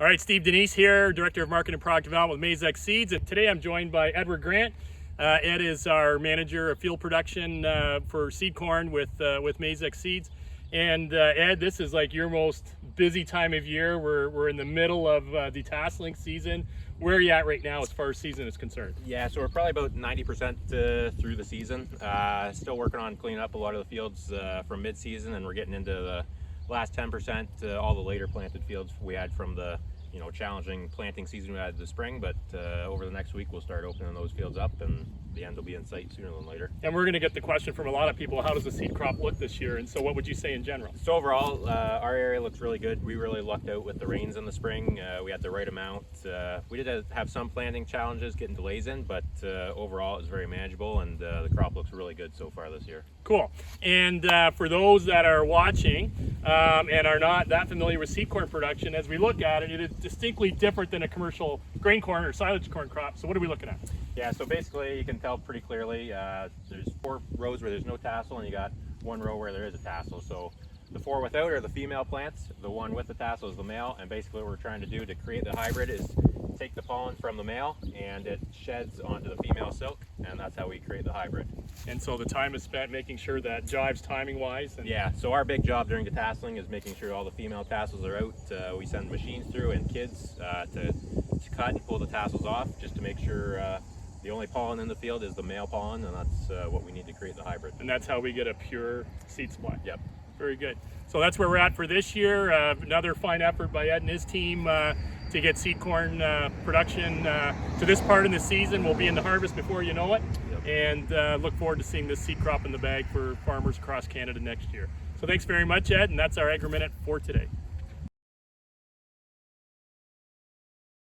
All right, Steve Denise here, Director of Marketing and Product Development with Maize Seeds, and today I'm joined by Edward Grant. Ed is our Manager of Field Production for seed corn with Maize Seeds. And Ed, this is like your most busy time of year. We're in the middle of the Taslink season. Where are you at right now as far as season is concerned? Yeah, so we're probably about 90% through the season. Still working on cleaning up a lot of the fields from mid-season, and we're getting into the last 10%, all the later planted fields we had from the challenging planting season we had this spring. But over the next week we'll start opening those fields up, and the end will be in sight sooner than later. And we're going to get the question from a lot of people, how does the seed crop look this year? And so what would you say in general? So overall, our area looks really good. We really lucked out with the rains in the spring. We had the right amount. We did have some planting challenges, getting delays in, but overall it was very manageable, and the crop looks really good so far this year. Cool. And for those that are watching and are not that familiar with seed corn production, as we look at it, it is distinctly different than a commercial grain corn or silage corn crop. So what are we looking at? Yeah, so basically you can tell pretty clearly there's 4 rows where there's no tassel, and you got 1 row where there is a tassel. So the 4 without are the female plants, the 1 with the tassel is the male, and basically what we're trying to do to create the hybrid is take the pollen from the male and it sheds onto the female silk, and that's how we create the hybrid. And so the time is spent making sure that jives timing wise. And yeah, so our big job during detasseling is making sure all the female tassels are out. We send machines through and kids to cut and pull the tassels off, just to make sure the only pollen in the field is the male pollen, and that's what we need to create the hybrid. And that's how we get a pure seed supply. Yep. Very good. So that's where we're at for this year. Another fine effort by Ed and his team to get seed corn production to this part of the season. We'll be in the harvest before you know it. Yep. And look forward to seeing this seed crop in the bag for farmers across Canada next year. So thanks very much, Ed, and that's our AgroMinute for today.